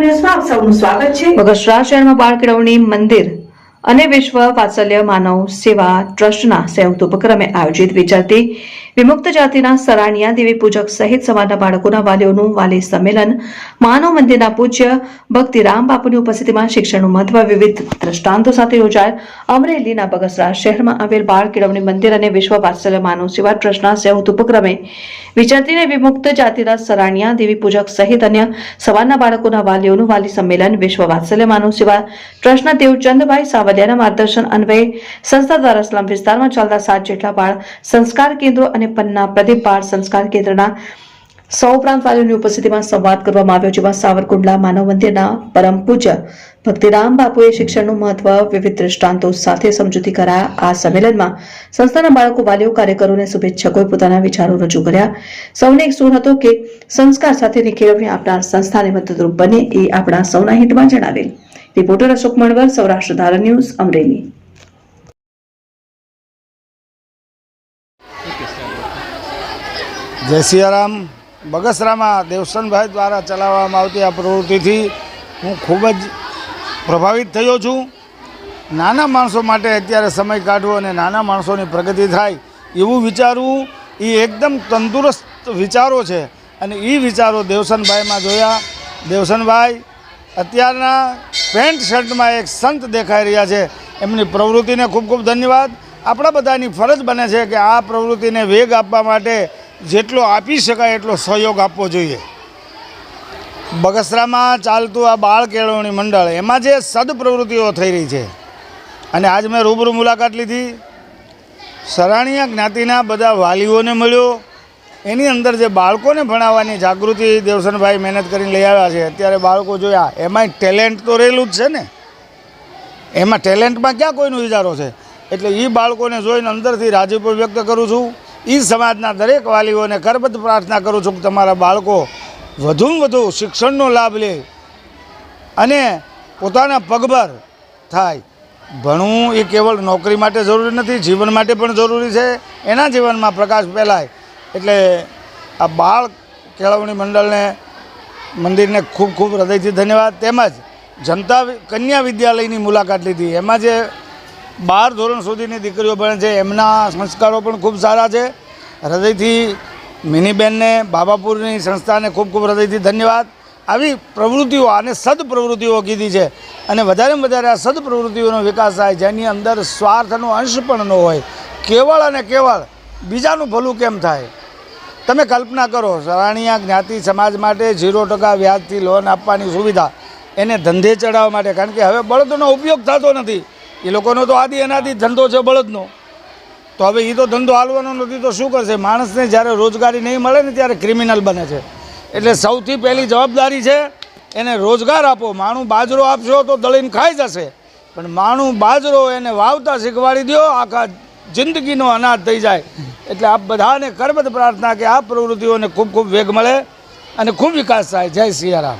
ન્યૂઝમાં આપ સૌનું સ્વાગત છે। બગસરા શહેરમાં બાળ કેળવણી મંદિર અને વિશ્વ વાત્સલ્ય માનવ સેવા ટ્રસ્ટના સંયુક્ત ઉપક્રમે આયોજિત વિચારતી વિમુક્ત જાતિના સરાણિયા દેવી પૂજક સહિત સમાજના બાળકોના વાલીઓનું વાલી સંમેલન માનવ મંદિરના પૂજ્ય ભક્તિરામ બાપુની ઉપસ્થિતિમાં શિક્ષણનું મહત્વ વિવિધ દ્રષ્ટાંતો સાથે યોજાયેલ અમરેલીના બગસરા શહેરમાં આવેલ બાળ કેળવણી મંદિર અને વિશ્વ વાત્સલ્ય માનવ સેવા ટ્રસ્ટના સંયુક્ત ઉપક્રમે વિચારતીને વિમુક્ત જાતિના સરાણિયા દેવી પૂજક સહિત અન્ય સમાજના બાળકોના વાલીઓનું વાલી સંમેલન વિશ્વ વાત્સલ્ય માનવ સેવા ટ્રસ્ટના દેવચંદભાઈ સાવલિયાના માર્ગદર્શન અન્વયે સંસ્થા દ્વારા સ્લમ વિસ્તારમાં ચાલતા 7 જેટલા બાળ સંસ્કાર કેન્દ્રો અને પન્ના પ્રદીપ બાળ સંસ્કાર કેન્દ્રના સૌ ઉપરાંત વાલીઓની ઉપસ્થિતિમાં સંવાદ કરવામાં આવ્યો, જેમાં સાવરકુંડલા માનવ મંદિરના પરમ પૂજ્ય ભક્તિરામ બાપુએ શિક્ષણનું મહત્વ વિવિધ દ્રષ્ટાંતો સાથે સમજૂતી કરાયા। આ સંમેલનમાં સંસ્થાના બાળકો, વાલીઓ, કાર્યકરો અને શુભેચ્છકોએ પોતાના વિચારો રજૂ કર્યા। સૌને એક સૂર હતો કે સંસ્કાર સાથેની કેળવણી આપનાર સંસ્થાને મદદરૂપ બને એ આપણા સૌના હિતમાં જણાવેલ। રિપોર્ટર અશોક મણવર, સૌરાષ્ટ્ર ધારા ન્યૂઝ, અમરેલી। જય સિયારામ। બગસરામાં દેવસનભાઈ દ્વારા ચલાવવામાં આવતી આ પ્રવૃત્તિથી હું ખૂબ જ પ્રભાવિત થયો છું। નાના માણસો માટે અત્યારે સમય કાઢવો અને નાના માણસોની પ્રગતિ થાય એવું વિચારવું એ એકદમ તંદુરસ્ત વિચારો છે અને એ વિચારો દેવસનભાઈમાં જોયા। દેવસનભાઈ અત્યારના પેન્ટ શર્ટમાં એક સંત દેખાઈ રહ્યા છે, એમની પ્રવૃત્તિને ખૂબ ખૂબ ધન્યવાદ। આપણા બધાની ફરજ બને છે કે આ પ્રવૃત્તિને વેગ આપવા માટે જેટલો આપી શકાય એટલો સહયોગ આપવો જોઈએ। બગસરામાં ચાલતું આ બાળ કેળવણી મંડળ, એમાં જે સદપ્રવૃત્તિઓ થઈ રહી છે અને આજ મેં રૂબરૂ મુલાકાત લીધી, સરાણિયા જ્ઞાતિના બધા વાલીઓને મળ્યો, એની અંદર જે બાળકોને ભણાવવાની જાગૃતિ દેવસનભાઈ મહેનત કરીને લઈ આવ્યા છે। અત્યારે બાળકો જોયા, એમાંય ટેલેન્ટ તો રહેલું જ છે ને, એમાં ટેલેન્ટમાં ક્યાં કોઈનો વિચારો છે, એટલે એ બાળકોને જોઈને અંદરથી રાજીપો વ્યક્ત કરું છું। એ સમાજના દરેક વાલીઓને કરબદ્ધ પ્રાર્થના કરું છું કે તમારા બાળકો વધુમાં વધુ શિક્ષણનો લાભ લે અને પોતાના પગભર થાય। ભણવું એ કેવળ નોકરી માટે જરૂરી નથી, જીવન માટે પણ જરૂરી છે, એના જીવનમાં પ્રકાશ ફેલાય। એટલે આ બાળ કેળવણી મંડળને, મંદિરને ખૂબ ખૂબ હૃદયથી ધન્યવાદ। તેમજ જનતા કન્યા વિદ્યાલયની મુલાકાત લીધી, એમાં જે 12 ધોરણ સુધીની દીકરીઓ ભણે છે એમના સંસ્કારો પણ ખૂબ સારા છે। હૃદયથી મિનીબેનને, બાબાપુરની સંસ્થાને ખૂબ ખૂબ હૃદયથી ધન્યવાદ। આવી પ્રવૃત્તિઓ, આને સદપ્રવૃત્તિઓ કીધી છે અને વધારેમાં વધારે આ સદપ્રવૃત્તિઓનો વિકાસ થાય જેની અંદર સ્વાર્થનો અંશ પણ ન હોય, કેવળ અને કેવળ બીજાનું ભલું કેમ થાય। તમે કલ્પના કરો, સરાણિયા જ્ઞાતિ સમાજ માટે 0% વ્યાજથી લોન આપવાની સુવિધા, એને ધંધે ચડાવવા માટે, કારણ કે હવે બળદનો ઉપયોગ થતો નથી। એ લોકોનો તો આદિ અનાદિ ધંધો છે બળદનો, તો હવે એ તો ધંધો હાલવાનો નથી તો શું કરશે? માણસને જ્યારે રોજગારી નહીં મળે ને ત્યારે ક્રિમિનલ બને છે। એટલે સૌથી પહેલી જવાબદારી છે એને રોજગાર આપો। માણું બાજરો આપશો તો દળીને ખાઈ જશે, પણ માણું બાજરો એને વાવતા શીખવાડી દો, આખા જિંદગીનો અનાજ થઈ જાય। એટલે આપ બધાને કરબદ્ધ પ્રાર્થના કે આ પ્રવૃત્તિઓને ખૂબ ખૂબ વેગ મળે અને ખૂબ વિકાસ થાય। જય સિયારામ।